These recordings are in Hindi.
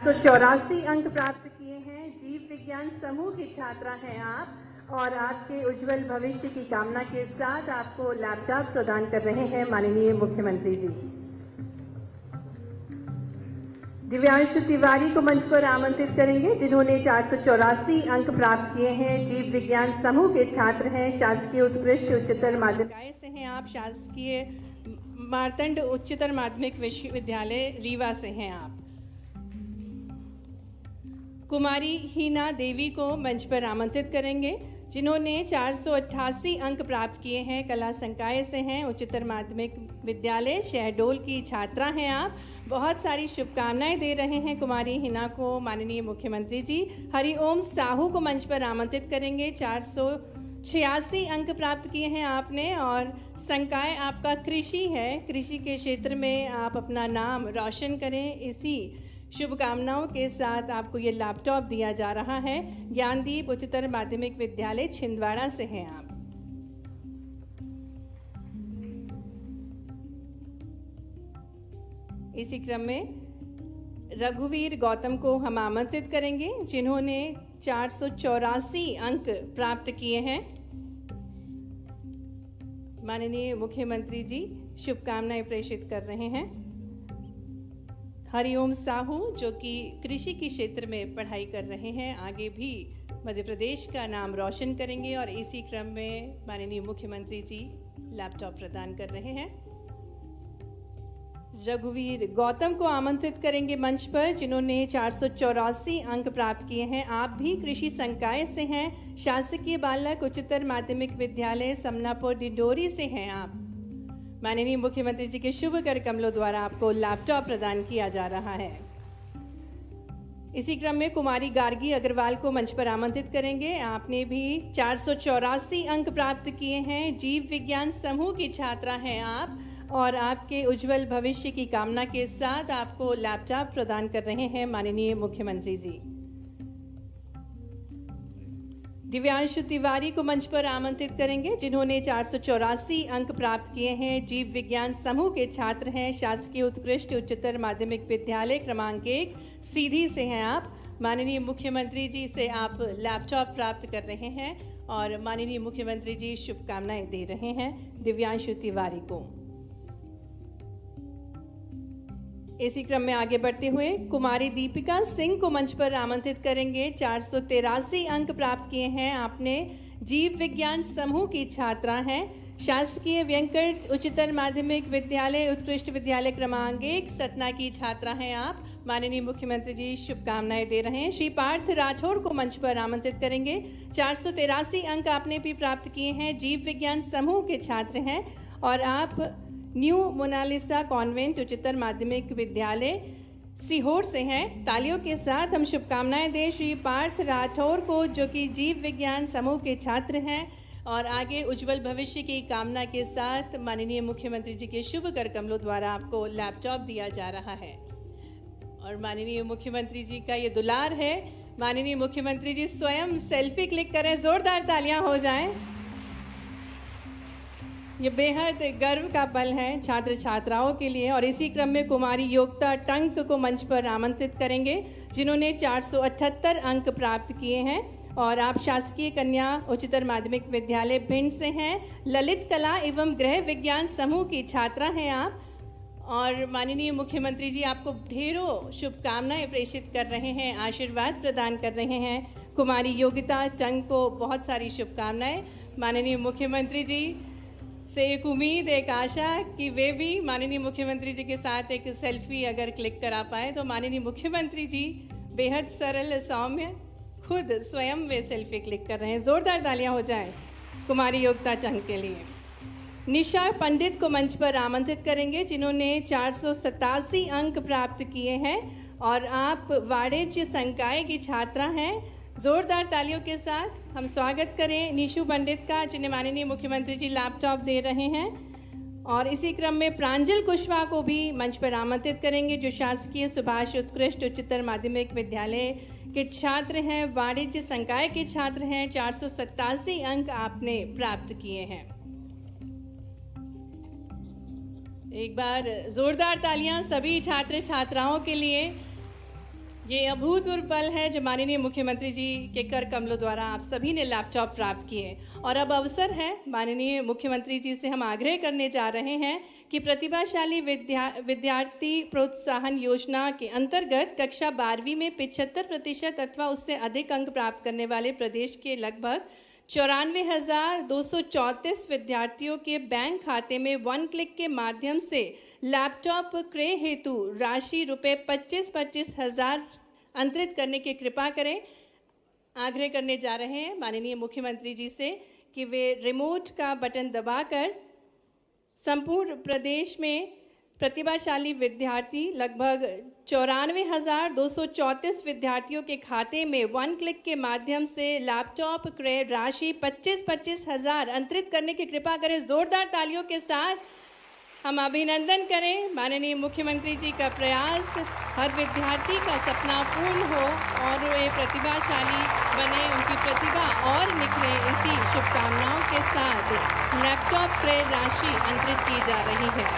484 अंक प्राप्त किए हैं। जीव विज्ञान समूह की छात्रा हैं आप और आपके उज्जवल भविष्य की कामना के साथ आपको लैपटॉप प्रदान कर रहे हैं माननीय मुख्यमंत्री जी। दिव्यांशु तिवारी को मंच पर आमंत्रित करेंगे, जिन्होंने 484 अंक प्राप्त किए हैं। जीव विज्ञान समूह के छात्र हैं। शासकीय उत्कृष्ट उच्चतर माध्यमिक से हैं आप। शासकीय मार्तंड उच्चतर माध्यमिक विश्वविद्यालय रीवा से हैं आप। कुमारी हीना देवी को मंच पर आमंत्रित करेंगे, जिन्होंने 488 अंक प्राप्त किए हैं। कला संकाय से हैं। उच्चतर माध्यमिक विद्यालय शहडोल की छात्रा हैं आप। बहुत सारी शुभकामनाएं दे रहे हैं कुमारी हिना को माननीय मुख्यमंत्री जी। हरिओम साहू को मंच पर आमंत्रित करेंगे। 486 अंक प्राप्त किए हैं आपने और संकाय आपका कृषि है। कृषि के क्षेत्र में आप अपना नाम रोशन करें, इसी शुभकामनाओं के साथ आपको ये लैपटॉप दिया जा रहा है। ज्ञानदीप उच्चतर माध्यमिक विद्यालय छिंदवाड़ा से हैं आप। इसी क्रम में रघुवीर गौतम को हम आमंत्रित करेंगे, जिन्होंने 484 अंक प्राप्त किए हैं। माननीय मुख्यमंत्री जी शुभकामनाएं प्रेषित कर रहे हैं। हरिओम साहू, जो कि कृषि के क्षेत्र में पढ़ाई कर रहे हैं, आगे भी मध्य प्रदेश का नाम रोशन करेंगे और इसी क्रम में माननीय मुख्यमंत्री जी लैपटॉप प्रदान कर रहे हैं। रघुवीर गौतम को आमंत्रित करेंगे मंच पर, जिन्होंने 484 अंक प्राप्त किए हैं। आप भी कृषि संकाय से हैं। शासकीय बालक उच्चतर माध्यमिक विद्यालय समनापुर डिंडोरी से हैं आप। माननीय मुख्यमंत्री जी के शुभ कर कमलों द्वारा आपको लैपटॉप प्रदान किया जा रहा है। इसी क्रम में कुमारी गार्गी अग्रवाल को मंच पर आमंत्रित करेंगे। आपने भी 484 अंक प्राप्त किए हैं। जीव विज्ञान समूह की छात्रा हैं आप और आपके उज्जवल भविष्य की कामना के साथ आपको लैपटॉप प्रदान कर रहे हैं माननीय मुख्यमंत्री जी। दिव्यांशु तिवारी को मंच पर आमंत्रित करेंगे, जिन्होंने 484 अंक प्राप्त किए हैं। जीव विज्ञान समूह के छात्र हैं। शासकीय उत्कृष्ट उच्चतर माध्यमिक विद्यालय क्रमांक 1 सीधी से हैं आप। माननीय मुख्यमंत्री जी से आप लैपटॉप प्राप्त कर रहे हैं और माननीय मुख्यमंत्री जी शुभकामनाएं दे रहे हैं दिव्यांशु तिवारी को। इसी क्रम में आगे बढ़ते हुए कुमारी दीपिका सिंह को मंच पर आमंत्रित करेंगे। 483 अंक प्राप्त किए हैं आपने। जीव विज्ञान समूह की छात्रा हैं। शासकीय वेंकट उच्चतर माध्यमिक विद्यालय उत्कृष्ट विद्यालय क्रमांक 1 सतना की छात्रा हैं आप। माननीय मुख्यमंत्री जी शुभकामनाएं दे रहे हैं। श्री पार्थ राठौड़ को मंच पर आमंत्रित करेंगे। 483 अंक आपने भी प्राप्त किए हैं। जीव विज्ञान समूह के छात्र हैं और आप न्यू मोनालिसा कॉन्वेंट उच्चतर माध्यमिक विद्यालय सीहोर से हैं। तालियों के साथ हम शुभकामनाएं दें श्री पार्थ राठौर को, जो कि जीव विज्ञान समूह के छात्र हैं और आगे उज्जवल भविष्य की कामना के साथ माननीय मुख्यमंत्री जी के शुभ कर कमलों द्वारा आपको लैपटॉप दिया जा रहा है। और माननीय मुख्यमंत्री जी का ये दुलार है। माननीय मुख्यमंत्री जी स्वयं सेल्फी क्लिक करें, जोरदार तालियां हो जाएं। ये बेहद गर्व का पल है छात्र छात्राओं के लिए। और इसी क्रम में कुमारी योगिता टंक को मंच पर आमंत्रित करेंगे, जिन्होंने 478 अंक प्राप्त किए हैं और आप शासकीय कन्या उच्चतर माध्यमिक विद्यालय भिंड से हैं। ललित कला एवं गृह विज्ञान समूह की छात्रा हैं आप और माननीय मुख्यमंत्री जी आपको ढेरों शुभकामनाएं प्रेषित कर रहे हैं, आशीर्वाद प्रदान कर रहे हैं। कुमारी योगिता टंक को बहुत सारी शुभकामनाएं। माननीय मुख्यमंत्री जी से एक उम्मीद, एक आशा कि वे भी माननीय मुख्यमंत्री जी के साथ एक सेल्फी अगर क्लिक करा पाए तो माननीय मुख्यमंत्री जी बेहद सरल सौम्य खुद स्वयं वे सेल्फी क्लिक कर रहे हैं। जोरदार तालियां हो जाएं कुमारी योगिता टंक के लिए। निशा पंडित को मंच पर आमंत्रित करेंगे, जिन्होंने 487 अंक प्राप्त किए हैं और आप वाणिज्य संकाय की छात्रा हैं। जोरदार तालियों के साथ हम स्वागत करें निशु पंडित का, जिन्हें माननीय मुख्यमंत्री जी लैपटॉप दे रहे हैं। और इसी क्रम में प्रांजल कुशवाहा को भी मंच पर आमंत्रित करेंगे, जो शासकीय सुभाष उत्कृष्ट उच्चतर माध्यमिक विद्यालय के छात्र हैं, वाणिज्य संकाय के छात्र हैं। 487 अंक आपने प्राप्त किए हैं। एक बार जोरदार तालियां सभी छात्र छात्राओं के लिए। ये अभूतपूर्व पल है जो माननीय मुख्यमंत्री जी के कर कमलों द्वारा आप सभी ने लैपटॉप प्राप्त किए और अब अवसर है माननीय मुख्यमंत्री जी से हम आग्रह करने जा रहे हैं कि प्रतिभाशाली विद्यार्थी प्रोत्साहन योजना के अंतर्गत कक्षा 12वीं में 75% अथवा उससे अधिक अंक प्राप्त करने वाले प्रदेश के लगभग 94,234 विद्यार्थियों के बैंक खाते में 1 क्लिक के माध्यम से लैपटॉप क्रय हेतु राशि रुपये 25-25 हजार अंतरित करने की कृपा करें। आग्रह करने जा रहे हैं माननीय मुख्यमंत्री जी से कि वे रिमोट का बटन दबाकर संपूर्ण प्रदेश में प्रतिभाशाली विद्यार्थी लगभग 94,234 विद्यार्थियों के खाते में 1 क्लिक के माध्यम से लैपटॉप क्रय राशि 25-25 हजार अंतरित करने की कृपा करें। जोरदार तालियों के साथ हम अभिनंदन करें माननीय मुख्यमंत्री जी का प्रयास हर विद्यार्थी का सपना पूर्ण हो और वे प्रतिभाशाली बने, उनकी प्रतिभा और निखरे। इसी शुभकामनाओं के साथ लैपटॉप क्रय राशि अंतरित की जा रही है।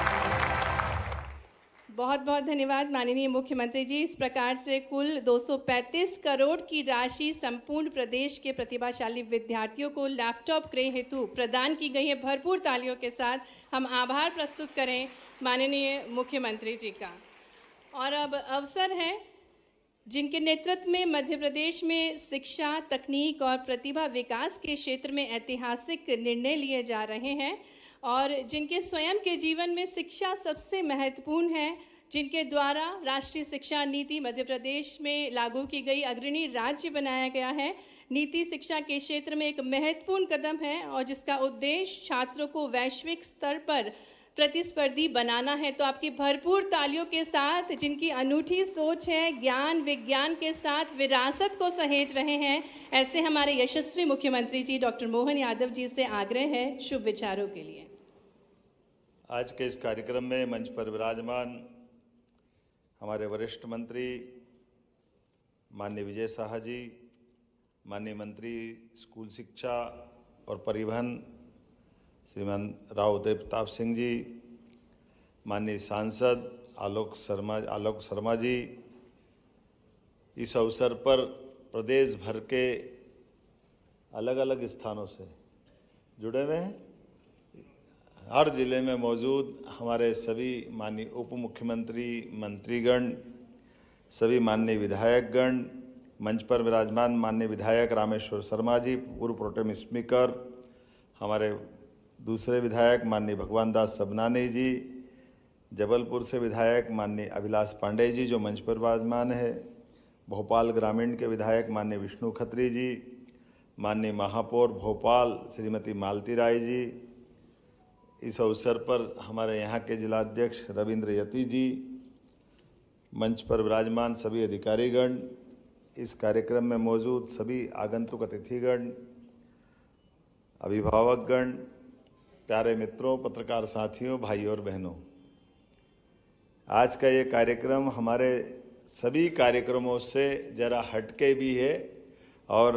बहुत बहुत धन्यवाद माननीय मुख्यमंत्री जी। इस प्रकार से कुल 235 करोड़ की राशि संपूर्ण प्रदेश के प्रतिभाशाली विद्यार्थियों को लैपटॉप क्रय हेतु प्रदान की गई है। भरपूर तालियों के साथ हम आभार प्रस्तुत करें माननीय मुख्यमंत्री जी का। और अब अवसर है जिनके नेतृत्व में मध्य प्रदेश में शिक्षा, तकनीक और प्रतिभा विकास के क्षेत्र में ऐतिहासिक निर्णय लिए जा रहे हैं और जिनके स्वयं के जीवन में शिक्षा सबसे महत्वपूर्ण है, जिनके द्वारा राष्ट्रीय शिक्षा नीति मध्य प्रदेश में लागू की गई, अग्रणी राज्य बनाया गया है। नीति शिक्षा के क्षेत्र में एक महत्वपूर्ण कदम है और जिसका उद्देश्य छात्रों को वैश्विक स्तर पर प्रतिस्पर्धी बनाना है। तो आपकी भरपूर तालियों के साथ जिनकी अनूठी सोच है, ज्ञान विज्ञान के साथ विरासत को सहेज रहे हैं, ऐसे हमारे यशस्वी मुख्यमंत्री जी डॉक्टर मोहन यादव जी से आग्रह है शुभ विचारों के लिए। आज के इस कार्यक्रम में मंच पर विराजमान हमारे वरिष्ठ मंत्री माननीय विजय शाह जी, माननीय मंत्री स्कूल शिक्षा और परिवहन श्रीमान राव उदय प्रताप सिंह जी, माननीय सांसद आलोक शर्मा जी, इस अवसर पर प्रदेश भर के अलग अलग स्थानों से जुड़े हुए हैं। हर जिले में मौजूद हमारे सभी माननीय उप मुख्यमंत्री, मंत्रीगण, सभी माननीय विधायकगण, मंच पर विराजमान माननीय विधायक रामेश्वर शर्मा जी, पूर्व प्रोटेम स्पीकर, हमारे दूसरे विधायक माननीय भगवान दास सबनानी जी, जबलपुर से विधायक माननीय अभिलाष पांडे जी जो मंच पर विराजमान है, भोपाल ग्रामीण के विधायक माननीय विष्णु खत्री जी, माननीय महापौर भोपाल श्रीमती मालती राय जी, इस अवसर पर हमारे यहाँ के जिलाध्यक्ष रविंद्र यति जी, मंच पर विराजमान सभी अधिकारीगण, इस कार्यक्रम में मौजूद सभी आगंतुक अतिथिगण, अभिभावकगण, प्यारे मित्रों, पत्रकार साथियों, भाइयों और बहनों, आज का ये कार्यक्रम हमारे सभी कार्यक्रमों से जरा हटके भी है और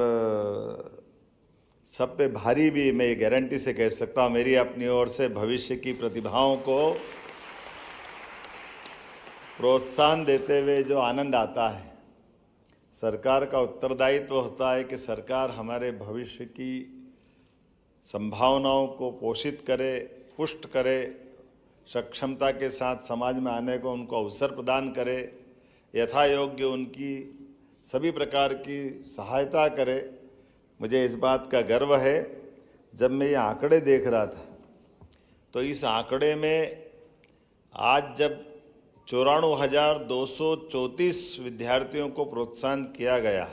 सब पे भारी भी। मैं ये गारंटी से कह सकता हूँ, मेरी अपनी ओर से भविष्य की प्रतिभाओं को प्रोत्साहन देते हुए जो आनंद आता है, सरकार का उत्तरदायित्व होता है कि सरकार हमारे भविष्य की संभावनाओं को पोषित करे, पुष्ट करे, सक्षमता के साथ समाज में आने को उनको अवसर प्रदान करे, यथा योग्य उनकी सभी प्रकार की सहायता करे। मुझे इस बात का गर्व है, जब मैं ये आंकड़े देख रहा था तो इस आंकड़े में आज जब 94,234 विद्यार्थियों को प्रोत्साहन किया गया,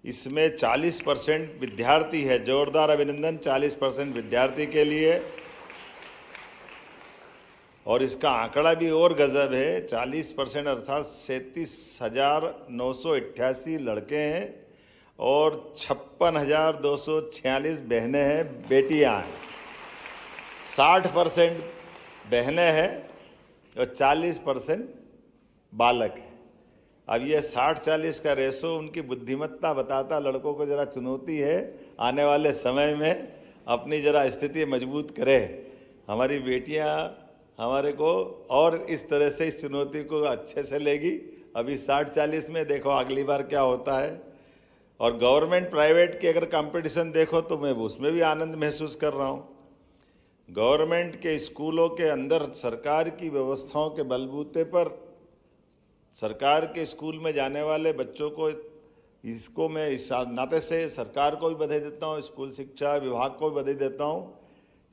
इसमें 40% विद्यार्थी है। जोरदार अभिनंदन 40% विद्यार्थी के लिए। और इसका आंकड़ा भी और गजब है, 40% अर्थात 37,988 लड़के हैं और 56,246 बहनें हैं, बेटियां हैं। 60% बहनें हैं और 40% बालक हैं। अब ये 60-40 का रेशो उनकी बुद्धिमत्ता बताता, लड़कों को जरा चुनौती है आने वाले समय में अपनी जरा स्थिति मजबूत करे। हमारी बेटियां हमारे को और इस तरह से इस चुनौती को अच्छे से लेगी अभी 60-40 में, देखो अगली बार क्या होता है। और गवर्नमेंट प्राइवेट की अगर कंपटीशन देखो तो मैं उसमें भी आनंद महसूस कर रहा हूँ। गवर्नमेंट के स्कूलों के अंदर सरकार की व्यवस्थाओं के बलबूते पर सरकार के स्कूल में जाने वाले बच्चों को, इसको मैं इस नाते से सरकार को भी बधाई देता हूँ, स्कूल शिक्षा विभाग को भी बधाई देता हूँ।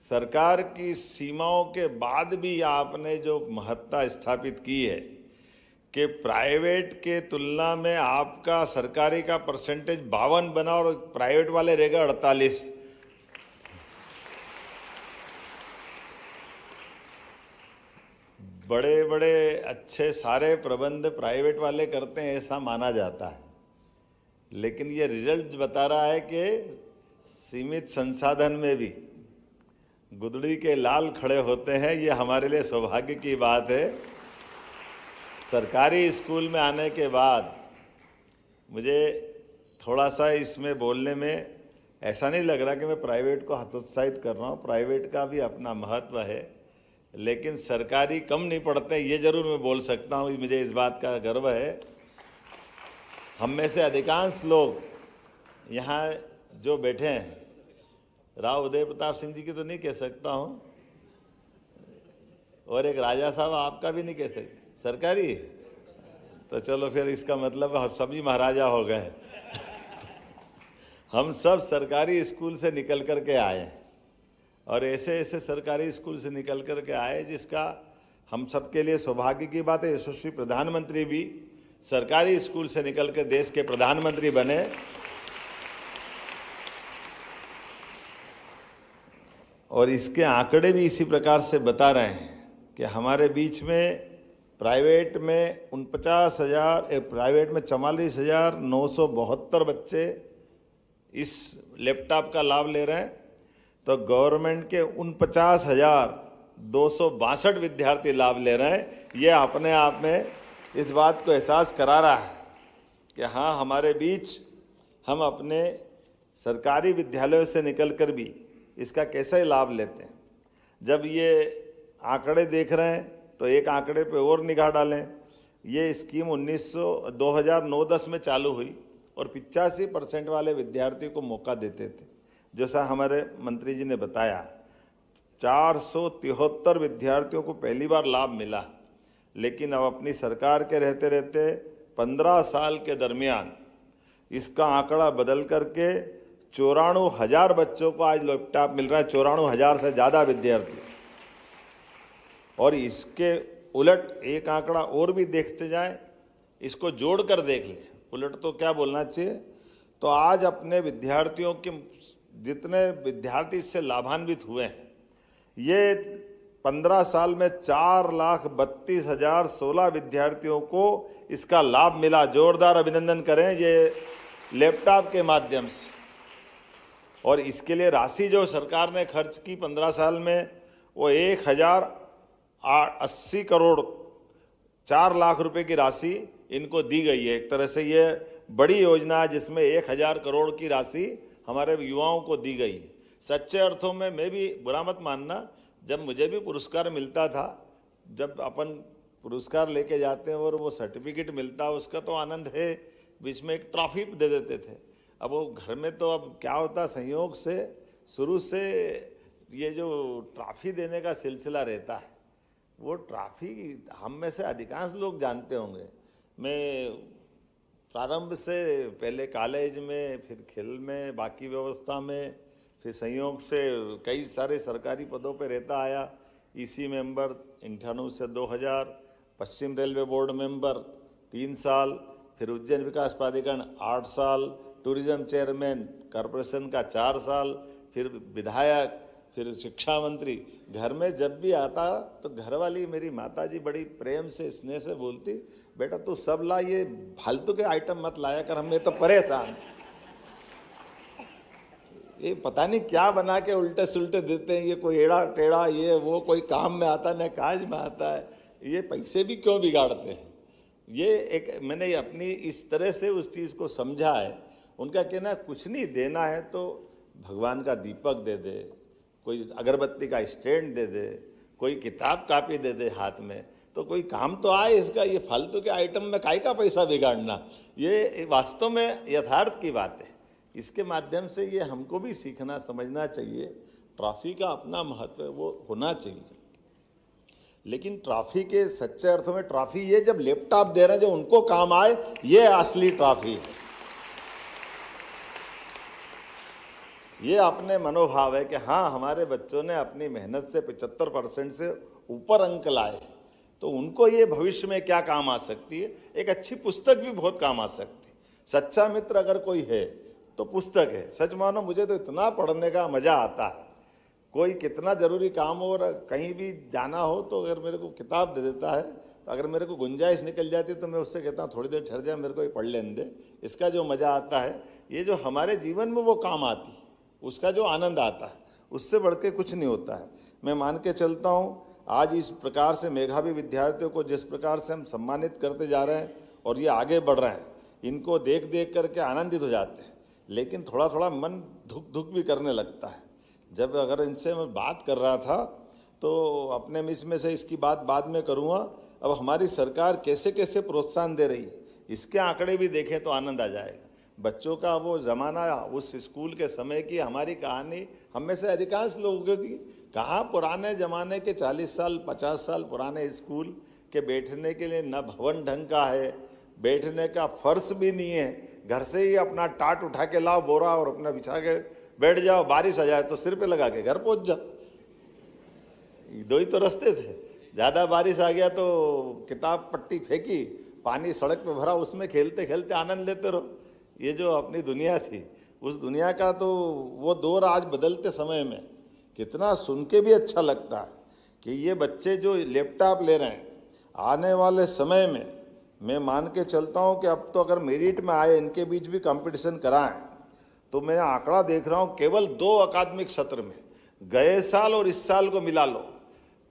सरकार की सीमाओं के बाद भी आपने जो महत्ता स्थापित की है कि प्राइवेट के तुलना में आपका सरकारी का परसेंटेज 52 बना और प्राइवेट वाले रहेगा 48। बड़े बड़े अच्छे सारे प्रबंध प्राइवेट वाले करते हैं ऐसा माना जाता है, लेकिन ये रिजल्ट बता रहा है कि सीमित संसाधन में भी गुदड़ी के लाल खड़े होते हैं। ये हमारे लिए सौभाग्य की बात है। सरकारी स्कूल में आने के बाद मुझे थोड़ा सा इसमें बोलने में ऐसा नहीं लग रहा कि मैं प्राइवेट को हतोत्साहित कर रहा हूँ। प्राइवेट का भी अपना महत्व है, लेकिन सरकारी कम नहीं पढ़ते, ये जरूर मैं बोल सकता हूँ। मुझे इस बात का गर्व है। हम में से अधिकांश लोग यहाँ जो बैठे हैं, राव उदय प्रताप सिंह जी की तो नहीं कह सकता हूँ, और एक राजा साहब आपका भी नहीं कह सकते, सरकारी, तो चलो फिर इसका मतलब हम सभी महाराजा हो गए। हम सब सरकारी स्कूल से निकल कर के आए हैं, और ऐसे ऐसे सरकारी स्कूल से निकल कर के आए जिसका हम सबके लिए सौभाग्य की बात है। यशस्वी प्रधानमंत्री भी सरकारी स्कूल से निकल कर देश के प्रधानमंत्री बने। और इसके आंकड़े भी इसी प्रकार से बता रहे हैं कि हमारे बीच में प्राइवेट में 49,000, प्राइवेट में 44,972 बच्चे इस लैपटॉप का लाभ ले रहे हैं, तो गवर्नमेंट के 49,262 विद्यार्थी लाभ ले रहे हैं। ये अपने आप में इस बात को एहसास करा रहा है कि हाँ, हमारे बीच हम अपने सरकारी विद्यालयों से निकलकर भी इसका कैसे लाभ लेते हैं। जब ये आंकड़े देख रहे हैं तो एक आंकड़े पे और निगाह डालें। ये स्कीम 2009-10 में चालू हुई और 85% वाले विद्यार्थियों को मौका देते थे। जैसा हमारे मंत्री जी ने बताया, 473 विद्यार्थियों को पहली बार लाभ मिला, लेकिन अब अपनी सरकार के रहते रहते 15 साल के दरमियान इसका आंकड़ा बदल करके 94,000 बच्चों को आज लैपटॉप मिल रहा है, 94,000 से ज़्यादा विद्यार्थी। और इसके उलट एक आंकड़ा और भी देखते जाएं, इसको जोड़कर देख लें, उलट तो क्या बोलना चाहिए, तो आज अपने विद्यार्थियों के जितने विद्यार्थी इससे लाभान्वित हुए हैं, ये 15 साल में 4,32,016 विद्यार्थियों को इसका लाभ मिला। जोरदार अभिनंदन करें ये लैपटॉप के माध्यम से। और इसके लिए राशि जो सरकार ने खर्च की 15 साल में, वो 1,080 करोड़ 4 लाख रुपए की राशि इनको दी गई है। एक तरह से ये बड़ी योजना है जिसमें 1,000 करोड़ की राशि हमारे युवाओं को दी गई। सच्चे अर्थों में मैं भी बुरा मत मानना, जब मुझे भी पुरस्कार मिलता था, जब अपन पुरस्कार लेके जाते हैं और वो सर्टिफिकेट मिलता है, उसका तो आनंद है, बीच में एक ट्रॉफी दे देते थे। अब वो घर में तो अब क्या होता, संयोग से शुरू से ये जो ट्रॉफी देने का सिलसिला रहता है, वो ट्रॉफी हम में से अधिकांश लोग जानते होंगे। मैं प्रारंभ से पहले कॉलेज में, फिर खेल में, बाकी व्यवस्था में, फिर संयोग से कई सारे सरकारी पदों पे रहता आया। ईसी मेंबर 98 से 2000, पश्चिम रेलवे बोर्ड मेंबर 3 साल, फिर उज्जैन विकास प्राधिकरण 8 साल, टूरिज्म चेयरमैन कॉरपोरेशन का 4 साल, फिर विधायक, फिर शिक्षा मंत्री। घर में जब भी आता तो घरवाली मेरी माता जी बड़ी प्रेम से स्नेह से बोलती, बेटा तू सब ला, ये फालतू के आइटम मत लाया कर, हमें तो परेशान। ये पता नहीं क्या बना के उल्टे सुल्टे देते हैं, ये कोई एड़ा टेढ़ा, ये वो कोई काम में आता न काज में आता है, ये पैसे भी क्यों बिगाड़ते हैं। ये एक मैंने अपनी इस तरह से उस चीज़ को समझा है। उनका कहना कुछ नहीं देना है तो भगवान का दीपक दे दे, कोई अगरबत्ती का स्टैंड दे दे, कोई किताब कापी दे दे हाथ में, तो कोई काम तो आए इसका। ये फालतू के आइटम में काहे का पैसा बिगाड़ना, ये वास्तव में यथार्थ की बात है। इसके माध्यम से ये हमको भी सीखना समझना चाहिए, ट्रॉफी का अपना महत्व वो होना चाहिए। लेकिन ट्रॉफी के सच्चे अर्थों में ट्रॉफी ये जब लैपटॉप दे रहे हैं जो उनको काम आए, ये असली ट्रॉफी है। ये अपने मनोभाव है कि हाँ, हमारे बच्चों ने अपनी मेहनत से 75% से ऊपर अंक लाए, तो उनको ये भविष्य में क्या काम आ सकती है। एक अच्छी पुस्तक भी बहुत काम आ सकती है। सच्चा मित्र अगर कोई है तो पुस्तक है। सच मानो मुझे तो इतना पढ़ने का मजा आता है। कोई कितना जरूरी काम हो और कहीं भी जाना हो तो अगर मेरे को किताब दे देता है, तो अगर मेरे को गुंजाइश निकल जाती है तो मैं उससे कहता हूँ थोड़ी देर ठहर जाए, मेरे को ये पढ़ लेने दे। इसका जो मजा आता है, ये जो हमारे जीवन में वो काम आती है, उसका जो आनंद आता है, उससे बढ़ के कुछ नहीं होता है। मैं मान के चलता हूँ आज इस प्रकार से मेधावी विद्यार्थियों को जिस प्रकार से हम सम्मानित करते जा रहे हैं और ये आगे बढ़ रहे हैं, इनको देख देख करके आनंदित हो जाते हैं। लेकिन थोड़ा थोड़ा मन धुक धुक भी करने लगता है। जब अगर इनसे मैं बात कर रहा था तो अपने मिस में से इसकी बात बाद में करूँगा। अब हमारी सरकार कैसे कैसे प्रोत्साहन दे रही है, इसके आंकड़े भी देखें तो आनंद आ जाएगा। बच्चों का वो ज़माना, उस स्कूल के समय की हमारी कहानी हम में से अधिकांश लोगों की कहाँ पुराने ज़माने के 40 साल 50 साल पुराने स्कूल के बैठने के लिए न भवन ढंग का है, बैठने का फर्श भी नहीं है। घर से ही अपना टाट उठा के लाओ बोरा और अपना बिछा के बैठ जाओ, बारिश आ जाए तो सिर पे लगा के घर पहुंच जाओ। दो ही तो रास्ते थे। ज़्यादा बारिश आ गया तो किताब पट्टी फेंकी, पानी सड़क पे भरा, उसमें खेलते खेलते आनंद लेते रहो। ये जो अपनी दुनिया थी, उस दुनिया का तो वो दौर आज बदलते समय में कितना सुन के भी अच्छा लगता है कि ये बच्चे जो लैपटॉप ले रहे हैं, आने वाले समय में मैं मान के चलता हूँ कि अब तो अगर मेरिट में आए, इनके बीच भी कंपटीशन कराएं, तो मैं आंकड़ा देख रहा हूँ केवल 2 अकादमिक सत्र में, गए साल और इस साल को मिला लो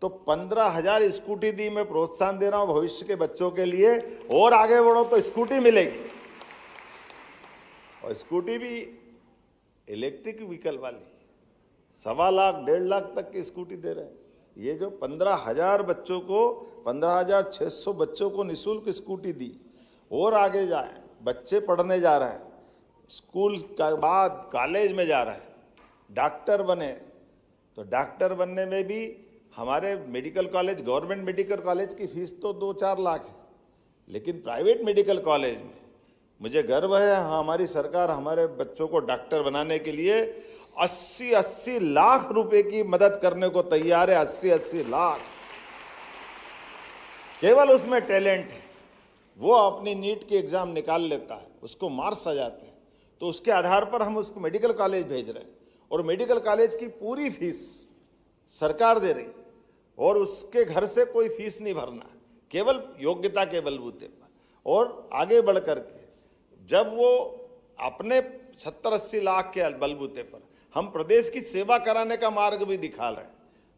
तो 15,000 स्कूटी दी। मैं प्रोत्साहन दे रहा हूँ भविष्य के बच्चों के लिए, और आगे बढ़ो तो स्कूटी मिलेगी, और स्कूटी भी इलेक्ट्रिक व्हीकल वाली। 1.25 लाख 1.5 लाख तक की स्कूटी दे रहे हैं। ये जो 15,000 बच्चों को, 15,600 बच्चों को निःशुल्क स्कूटी दी, और आगे जाए, बच्चे पढ़ने जा रहे हैं, स्कूल के बाद कॉलेज में जा रहे हैं, डॉक्टर बने, तो डॉक्टर बनने में भी हमारे medical college, government medical college की फीस तो 2-4 लाख है, लेकिन प्राइवेट मेडिकल कॉलेज में मुझे गर्व है, हमारी सरकार हमारे बच्चों को डॉक्टर बनाने के लिए 80-80 लाख रुपए की मदद करने को तैयार है। 80-80 लाख, केवल उसमें टैलेंट है। वो अपनी नीट की एग्जाम निकाल लेता है, उसको मार्क्स आ जाते हैं, तो उसके आधार पर हम उसको मेडिकल कॉलेज भेज रहे हैं, और मेडिकल कॉलेज की पूरी फीस सरकार दे रही है, और उसके घर से कोई फीस नहीं भरना है, केवल योग्यता के बलबूते पर। और आगे बढ़ करके जब वो अपने 70-80 लाख के बलबूते पर हम प्रदेश की सेवा कराने का मार्ग भी दिखा रहे हैं।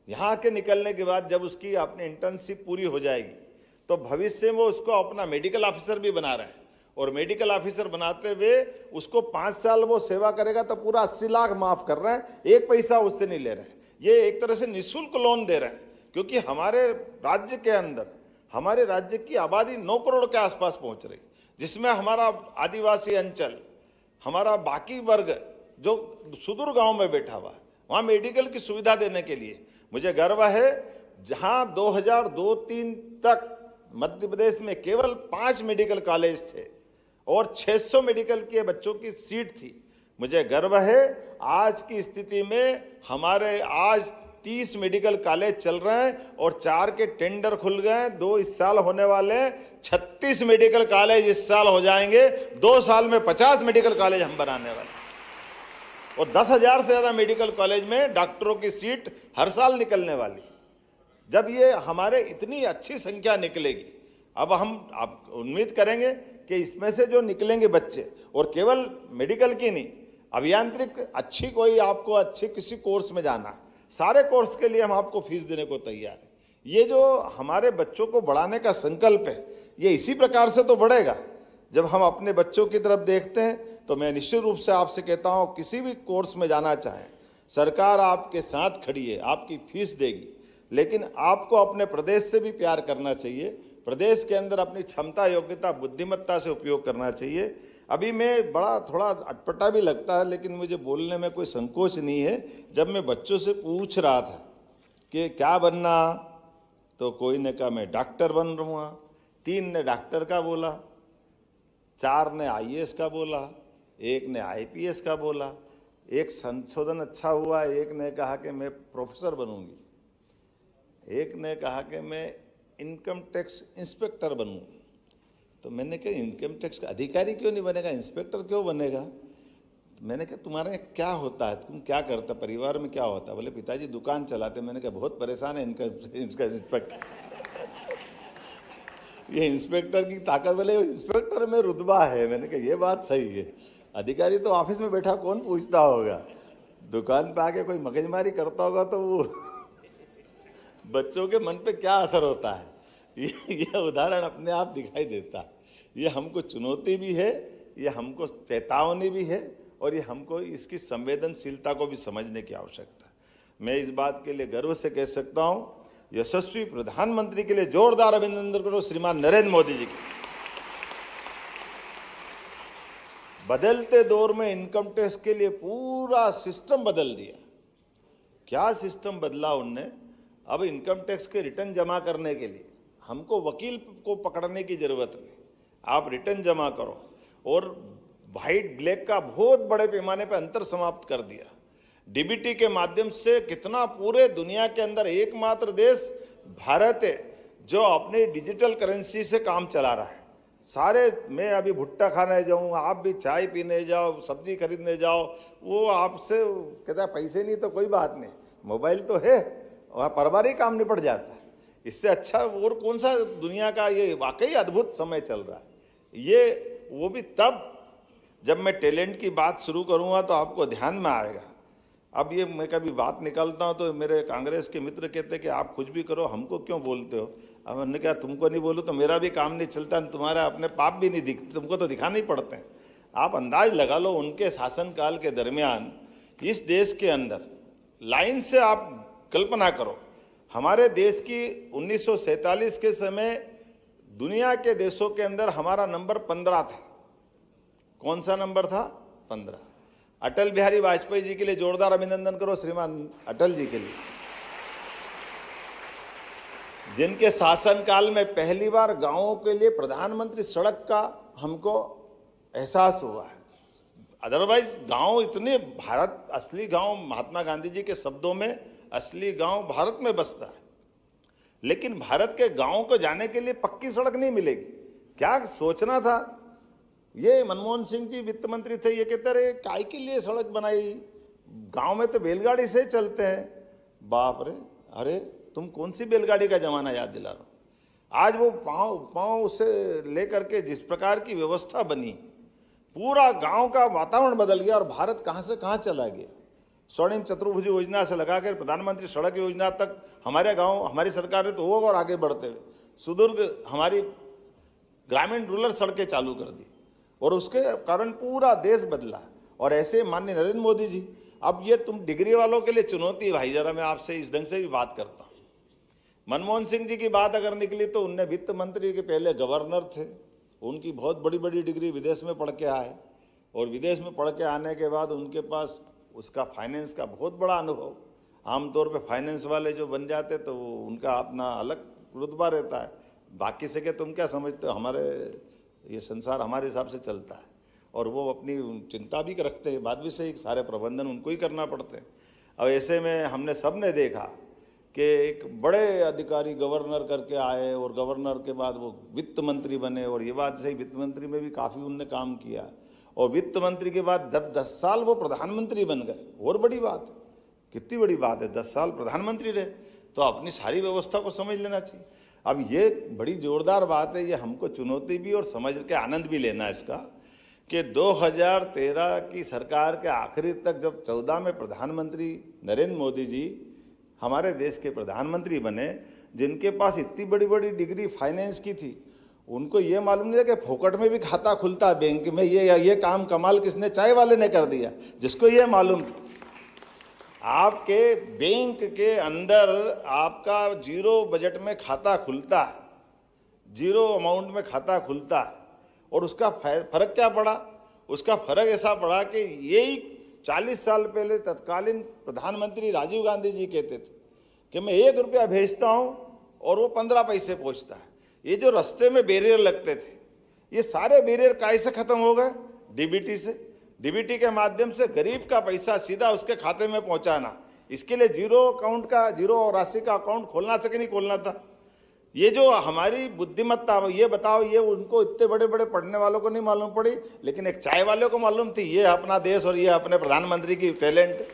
यहाँ के निकलने के बाद जब उसकी अपनी इंटर्नशिप पूरी हो जाएगी तो भविष्य में वो उसको अपना मेडिकल ऑफिसर भी बना रहे हैं, और मेडिकल ऑफिसर बनाते हुए उसको 5 साल वो सेवा करेगा तो पूरा 80 लाख माफ कर रहे हैं, 1 पैसा उससे नहीं ले रहे हैं। ये एक तरह से निःशुल्क लोन दे रहे हैं, क्योंकि हमारे राज्य के अंदर, हमारे राज्य की आबादी 9 करोड़ के आसपास पहुंच रही, जिसमें हमारा आदिवासी अंचल, हमारा बाकी वर्ग जो सुदूर गांव में बैठा हुआ है, वहाँ मेडिकल की सुविधा देने के लिए मुझे गर्व है। जहाँ 2002-03 तक मध्य प्रदेश में केवल 5 मेडिकल कॉलेज थे और 600 मेडिकल के बच्चों की सीट थी, मुझे गर्व है आज की स्थिति में हमारे आज 30 मेडिकल कॉलेज चल रहे हैं, और 4 के टेंडर खुल गए हैं, 2 इस साल होने वाले हैं, 36 मेडिकल कॉलेज इस साल हो जाएंगे, 2 साल में 50 मेडिकल कॉलेज हम बनाने वाले, और 10,000 से ज्यादा मेडिकल कॉलेज में डॉक्टरों की सीट हर साल निकलने वाली। जब ये हमारे इतनी अच्छी संख्या निकलेगी, अब हम उम्मीद करेंगे कि इसमें से जो निकलेंगे बच्चे, और केवल मेडिकल की नहीं, अभियांत्रिक अच्छी कोई आपको अच्छे किसी कोर्स में जाना है, सारे कोर्स के लिए हम आपको फीस देने को तैयार है। ये जो हमारे बच्चों को बढ़ाने का संकल्प है, ये इसी प्रकार से तो बढ़ेगा। जब हम अपने बच्चों की तरफ देखते हैं तो मैं निश्चित रूप से आपसे कहता हूं, किसी भी कोर्स में जाना चाहें, सरकार आपके साथ खड़ी है, आपकी फीस देगी। लेकिन आपको अपने प्रदेश से भी प्यार करना चाहिए। प्रदेश के अंदर अपनी क्षमता, योग्यता, बुद्धिमत्ता से उपयोग करना चाहिए। अभी मैं बड़ा थोड़ा अटपटा भी लगता है, लेकिन मुझे बोलने में कोई संकोच नहीं है। जब मैं बच्चों से पूछ रहा था कि क्या बनना, तो कोई ने कहा मैं डॉक्टर बन रहूँगा, 3 ने डॉक्टर का बोला, 4 ने आईएएस का बोला, 1 ने आईपीएस का बोला, एक संशोधन अच्छा हुआ, एक ने कहा कि मैं प्रोफेसर बनूंगी, एक ने कहा कि मैं इनकम टैक्स इंस्पेक्टर बनूंगी। तो मैंने कहा इनकम टैक्स का अधिकारी क्यों नहीं बनेगा, इंस्पेक्टर क्यों बनेगा? तो मैंने कहा तुम्हारे यहाँ क्या होता है, तुम क्या करता, परिवार में क्या होता है? बोले पिताजी दुकान चलाते। मैंने कहा बहुत परेशान है इनका इंस्पेक्टर ये इंस्पेक्टर की ताकत, बोले इंस्पेक्टर में रुतबा है। मैंने कहा ये बात सही है, अधिकारी तो ऑफिस में बैठा कौन पूछता होगा, दुकान पे आके कोई मगजमारी करता होगा तो वो बच्चों के मन पे क्या असर होता है, ये उदाहरण अपने आप दिखाई देता है। ये हमको चुनौती भी है, ये हमको चेतावनी भी है, और ये हमको इसकी संवेदनशीलता को भी समझने की आवश्यकता है। मैं इस बात के लिए गर्व से कह सकता हूं, यशस्वी प्रधानमंत्री के लिए जोरदार अभिनंदन करो श्रीमान नरेंद्र मोदी जी के। बदलते दौर में इनकम टैक्स के लिए पूरा सिस्टम बदल दिया। क्या सिस्टम बदला उनने? अब इनकम टैक्स के रिटर्न जमा करने के लिए हमको वकील को पकड़ने की जरूरत नहीं, आप रिटर्न जमा करो। और व्हाइट ब्लैक का बहुत बड़े पैमाने पर अंतर समाप्त कर दिया। डीबीटी के माध्यम से कितना पूरे दुनिया के अंदर एकमात्र देश भारत है जो अपने डिजिटल करेंसी से काम चला रहा है। सारे, मैं अभी भुट्टा खाने जाऊँ, आप भी चाय पीने जाओ, सब्जी खरीदने जाओ, वो आपसे कहता है पैसे नहीं तो कोई बात नहीं, मोबाइल तो है, वहाँ पारिवारिक काम निपट जाता है। इससे अच्छा और कौन सा दुनिया का, ये वाकई अद्भुत समय चल रहा है। ये वो भी तब जब मैं टैलेंट की बात शुरू करूँगा तो आपको ध्यान में आएगा। अब ये मैं कभी बात निकालता हूँ तो मेरे कांग्रेस के मित्र कहते कि आप कुछ भी करो, हमको क्यों बोलते हो? अब मैंने कहा तुमको नहीं बोलूँ तो मेरा भी काम नहीं चलता, तुम्हारा अपने पाप भी नहीं दिखते, तुमको तो दिखाने ही पड़ते हैं। आप अंदाज लगा लो उनके शासनकाल के दरमियान इस देश के अंदर, लाइन से आप कल्पना करो, हमारे देश की 1947 के समय दुनिया के देशों के अंदर हमारा नंबर 15 था। कौन सा नंबर था? 15। अटल बिहारी वाजपेयी जी के लिए जोरदार अभिनंदन करो श्रीमान अटल जी के लिए, जिनके शासनकाल में पहली बार गांवों के लिए प्रधानमंत्री सड़क का हमको एहसास हुआ है। अदरवाइज गांव इतने, भारत असली गांव महात्मा गांधी जी के शब्दों में असली गांव भारत में बसता है, लेकिन भारत के गांव को जाने के लिए पक्की सड़क नहीं मिलेगी। क्या सोचना था? ये मनमोहन सिंह जी वित्त मंत्री थे, ये कहते रहे काय के लिए सड़क बनाई, गांव में तो बैलगाड़ी से चलते हैं। बाप रे, अरे तुम कौन सी बैलगाड़ी का जमाना याद दिला रहे हो? आज वो पाँव से लेकर के जिस प्रकार की व्यवस्था बनी, पूरा गांव का वातावरण बदल गया और भारत कहां से कहां चला गया। स्वर्णिम चतुर्भुज योजना से लगाकर प्रधानमंत्री सड़क योजना तक हमारे गांव, हमारी सरकार ने तो वो और आगे बढ़ते हुए सुदूर हमारी ग्रामीण रूरल सड़कें चालू कर दी, और उसके कारण पूरा देश बदला। और ऐसे माननीय नरेंद्र मोदी जी, अब ये तुम डिग्री वालों के लिए चुनौती है भाई, जरा मैं आपसे इस ढंग से भी बात करता हूँ। मनमोहन सिंह जी की बात अगर निकली तो उनने वित्त मंत्री के पहले गवर्नर थे, उनकी बहुत बड़ी बड़ी डिग्री, विदेश में पढ़ के आए, और विदेश में पढ़ के आने के बाद उनके पास उसका फाइनेंस का बहुत बड़ा अनुभव। आमतौर पे फाइनेंस वाले जो बन जाते तो उनका अपना अलग रुतबा रहता है, बाकी से कि तुम क्या समझते हो, हमारे ये संसार हमारे हिसाब से चलता है, और वो अपनी चिंता भी रखते हैं, बात भी सही, सारे प्रबंधन उनको ही करना पड़ते हैं। अब ऐसे में हमने सब ने देखा कि एक बड़े अधिकारी गवर्नर करके आए, और गवर्नर के बाद वो वित्त मंत्री बने, और ये बात सही, वित्त मंत्री में भी काफ़ी उनने काम किया, और वित्त मंत्री के बाद जब 10 साल वो प्रधानमंत्री बन गए, और बड़ी बात है, कितनी बड़ी बात है, 10 साल प्रधानमंत्री रहे, तो अपनी सारी व्यवस्था को समझ लेना चाहिए। अब ये बड़ी जोरदार बात है, ये हमको चुनौती भी और समझ के आनंद भी लेना है इसका, कि 2013 की सरकार के आखिरी तक जब 14 में प्रधानमंत्री नरेंद्र मोदी जी हमारे देश के प्रधानमंत्री बने, जिनके पास इतनी बड़ी बड़ी डिग्री फाइनेंस की थी, उनको ये मालूम नहीं है कि फोकट में भी खाता खुलता है बैंक में। ये काम कमाल किसने? चाय वाले ने कर दिया, जिसको ये मालूम था। आपके बैंक के अंदर आपका जीरो बजट में खाता खुलता है, जीरो अमाउंट में खाता खुलता है, और उसका फर्क क्या पड़ा? उसका फर्क ऐसा पड़ा कि यही 40 साल पहले तत्कालीन प्रधानमंत्री राजीव गांधी जी कहते थे कि मैं 1 रुपया भेजता हूं और वो 15 पैसे पहुंचता है। ये जो रास्ते में बैरियर लगते थे, ये सारे बैरियर कैसे खत्म हो गए? डीबीटी से। डीबीटी के माध्यम से गरीब का पैसा सीधा उसके खाते में पहुंचाना, इसके लिए जीरो राशि का अकाउंट खोलना था कि नहीं खोलना था? ये जो हमारी बुद्धिमत्ता, ये बताओ, ये उनको इतने बड़े बड़े पढ़ने वालों को नहीं मालूम पड़ी, लेकिन एक चाय वाले को मालूम थी। ये अपना देश और ये अपने प्रधानमंत्री की टैलेंट,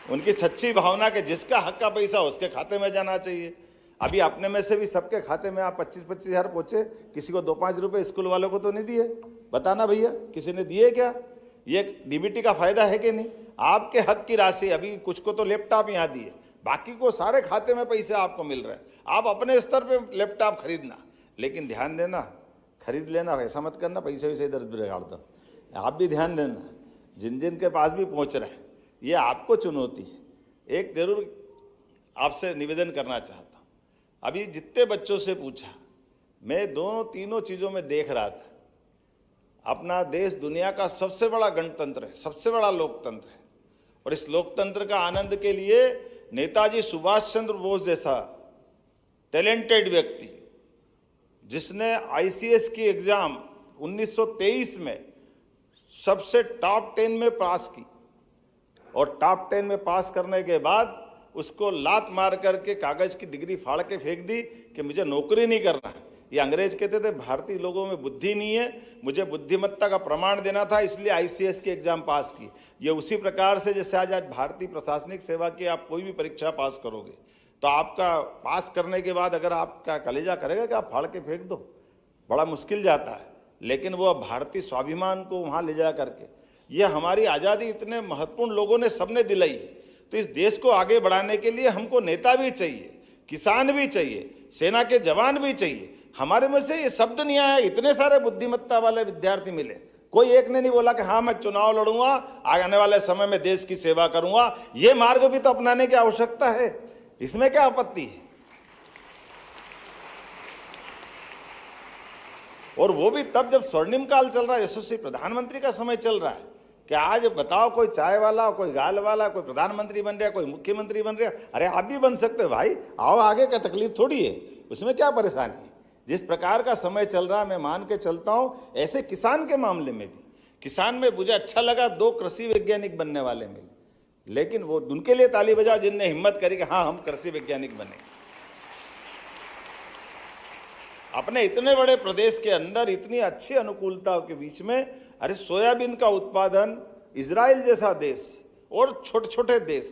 उनकी सच्ची भावना कि जिसका हक का पैसा उसके खाते में जाना चाहिए। अभी अपने में से भी सबके खाते में आप 25-25 हज़ार पहुंचे, किसी को 2-5 रुपए स्कूल वालों को तो नहीं दिए? बताना भैया, किसी ने दिए क्या? ये डीबीटी का फायदा है कि नहीं? आपके हक की राशि, अभी कुछ को तो लैपटॉप यहाँ दिए, बाकी को सारे खाते में पैसे आपको मिल रहे हैं। आप अपने स्तर पे लैपटॉप खरीदना, लेकिन ध्यान देना, खरीद लेना, ऐसा मत करना पैसे वैसे इधर बिगाड़ दो। आप भी ध्यान देना, जिन जिन के पास भी पहुंच रहे हैं, ये आपको चुनौती है। एक जरूर आपसे निवेदन करना चाहता हूँ, अभी जितने बच्चों से पूछा, मैं दोनों तीनों चीज़ों में देख रहा था, अपना देश दुनिया का सबसे बड़ा गणतंत्र है, सबसे बड़ा लोकतंत्र है, और इस लोकतंत्र का आनंद के लिए नेताजी सुभाष चंद्र बोस जैसा टैलेंटेड व्यक्ति, जिसने आईसीएस की एग्जाम 1923 में सबसे टॉप 10 में पास की, और टॉप 10 में पास करने के बाद उसको लात मार करके कागज की डिग्री फाड़ के फेंक दी कि मुझे नौकरी नहीं करना है। ये अंग्रेज कहते थे भारतीय लोगों में बुद्धि नहीं है, मुझे बुद्धिमत्ता का प्रमाण देना था, इसलिए आईसीएस की एग्जाम पास की। ये उसी प्रकार से जैसे आज भारतीय प्रशासनिक सेवा की आप कोई भी परीक्षा पास करोगे तो आपका पास करने के बाद अगर आपका कलेजा करेगा कि आप फाड़ के फेंक दो, बड़ा मुश्किल जाता है। लेकिन वो भारतीय स्वाभिमान को वहाँ ले जा करके, ये हमारी आज़ादी इतने महत्वपूर्ण लोगों ने सबने दिलाई, तो इस देश को आगे बढ़ाने के लिए हमको नेता भी चाहिए, किसान भी चाहिए, सेना के जवान भी चाहिए। हमारे में से ये शब्द नहीं आया, इतने सारे बुद्धिमत्ता वाले विद्यार्थी मिले, कोई एक ने नहीं बोला कि हाँ मैं चुनाव लड़ूंगा, आने वाले समय में देश की सेवा करूंगा। ये मार्ग भी तो अपनाने की आवश्यकता है, इसमें क्या आपत्ति है? और वो भी तब जब स्वर्णिम काल चल रहा है, यशस्वी प्रधानमंत्री का समय चल रहा है। कि आज बताओ, कोई चाय वाला, कोई गाल वाला, कोई प्रधानमंत्री बन रहा, कोई मुख्यमंत्री बन रहा, अरे आप भी बन सकते हो भाई, आओ आगे, का तकलीफ थोड़ी है, उसमें क्या परेशानी है? जिस प्रकार का समय चल रहा है, मैं मान के चलता हूं, ऐसे किसान के मामले में भी, किसान में मुझे अच्छा लगा 2 कृषि वैज्ञानिक बनने वाले मिले, लेकिन वो उनके लिए ताली बजाओ जिनने हिम्मत करी कि हाँ हम कृषि वैज्ञानिक बने। अपने इतने बड़े प्रदेश के अंदर इतनी अच्छी अनुकूलता के बीच में, अरे सोयाबीन का उत्पादन इजराइल जैसा देश और छोटे छोटे देश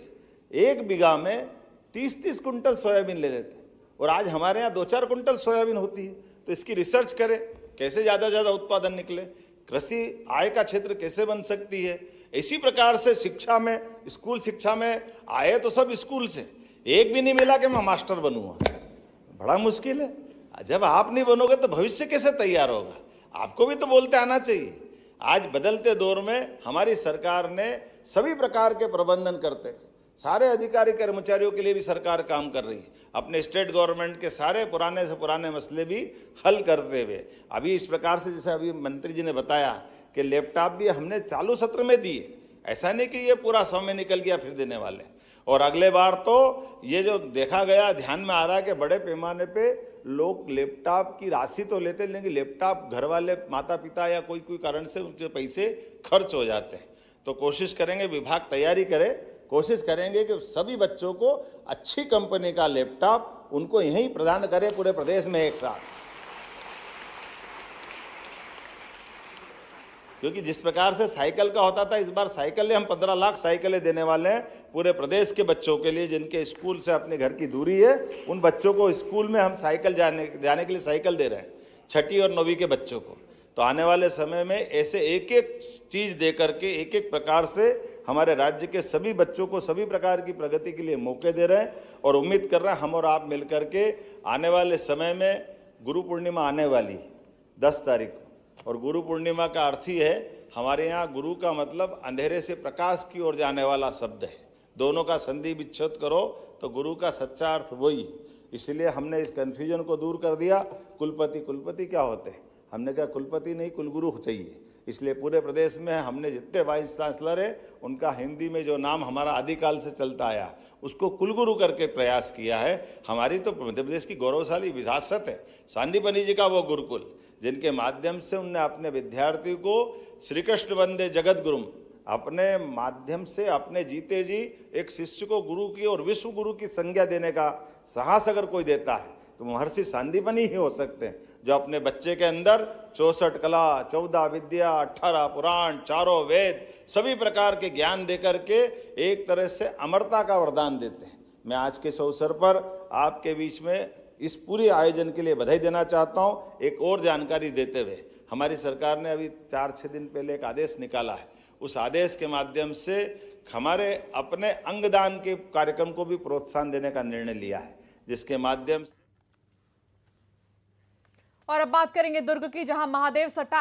1 बीघा में 30-30 कुंटल सोयाबीन ले लेते, और आज हमारे यहाँ 2-4 कुंटल सोयाबीन होती है। तो इसकी रिसर्च करें, कैसे ज़्यादा ज़्यादा उत्पादन निकले, कृषि आय का क्षेत्र कैसे बन सकती है। इसी प्रकार से शिक्षा में, स्कूल शिक्षा में आए तो सब स्कूल से, एक भी नहीं मिला कि मैं मास्टर बनूंगा, बड़ा मुश्किल है। जब आप नहीं बनोगे तो भविष्य कैसे तैयार होगा? आपको भी तो बोलते आना चाहिए। आज बदलते दौर में हमारी सरकार ने सभी प्रकार के प्रबंधन करते हुए, सारे अधिकारी कर्मचारियों के लिए भी सरकार काम कर रही है, अपने स्टेट गवर्नमेंट के सारे पुराने से पुराने मसले भी हल करते हुए। अभी इस प्रकार से जैसे अभी मंत्री जी ने बताया कि लैपटॉप भी हमने चालू सत्र में दिए, ऐसा नहीं कि ये पूरा समय निकल गया फिर देने वाले। और अगले बार तो ये जो देखा गया, ध्यान में आ रहा है कि बड़े पैमाने पे लोग लैपटॉप की राशि तो लेते, लेकिन लैपटॉप घर वाले माता पिता या कोई कारण से उनके पैसे खर्च हो जाते हैं। तो कोशिश करेंगे, विभाग तैयारी करे, कोशिश करेंगे कि सभी बच्चों को अच्छी कंपनी का लैपटॉप उनको यहीं प्रदान करें पूरे प्रदेश में एक साथ। क्योंकि जिस प्रकार से साइकिल का होता था, इस बार साइकिलें हम 15 लाख साइकिलें देने वाले हैं पूरे प्रदेश के बच्चों के लिए, जिनके स्कूल से अपने घर की दूरी है, उन बच्चों को स्कूल में हम साइकिल जाने के लिए साइकिल दे रहे हैं, 6ठी और 9वीं के बच्चों को। तो आने वाले समय में ऐसे एक एक चीज़ दे करके, एक एक प्रकार से हमारे राज्य के सभी बच्चों को सभी प्रकार की प्रगति के लिए मौके दे रहे हैं। और उम्मीद कर रहे हैं हम और आप मिल करके आने वाले समय में, गुरु पूर्णिमा आने वाली 10 तारीख को, और गुरु पूर्णिमा का अर्थ ही है, हमारे यहाँ गुरु का मतलब अंधेरे से प्रकाश की ओर जाने वाला शब्द है। दोनों का संधि विच्छेद करो तो गुरु का सच्चा अर्थ वही। इसलिए हमने इस कन्फ्यूजन को दूर कर दिया। कुलपति क्या होते हैं, हमने कहा कुलपति नहीं कुलगुरु चाहिए। इसलिए पूरे प्रदेश में हमने जितने वाइस चांसलर है उनका हिंदी में जो नाम हमारा आदिकाल से चलता आया उसको कुलगुरु करके प्रयास किया है। हमारी तो मध्य प्रदेश की गौरवशाली विरासत है सांदीपनि जी का वो गुरुकुल, जिनके माध्यम से उनने अपने विद्यार्थी को श्री कृष्ण वंदे जगत गुरुम अपने माध्यम से अपने जीते जी एक शिष्य को गुरु की और विश्व गुरु की संज्ञा देने का साहस अगर कोई देता है तो महर्षि सांदीपनि ही हो सकते हैं, जो अपने बच्चे के अंदर 64 कला, 14 विद्या, 18 पुराण, 4 वेद, सभी प्रकार के ज्ञान देकर के एक तरह से अमरता का वरदान देते हैं। मैं आज के इस अवसर पर आपके बीच में इस पूरे आयोजन के लिए बधाई देना चाहता हूं। एक और जानकारी देते हुए, हमारी सरकार ने अभी 4-6 दिन पहले एक आदेश निकाला है। उस आदेश के माध्यम से हमारे अपने अंगदान के कार्यक्रम को भी प्रोत्साहन देने का निर्णय लिया है, जिसके माध्यम से। और अब बात करेंगे दुर्ग की, जहां महादेव सट्टा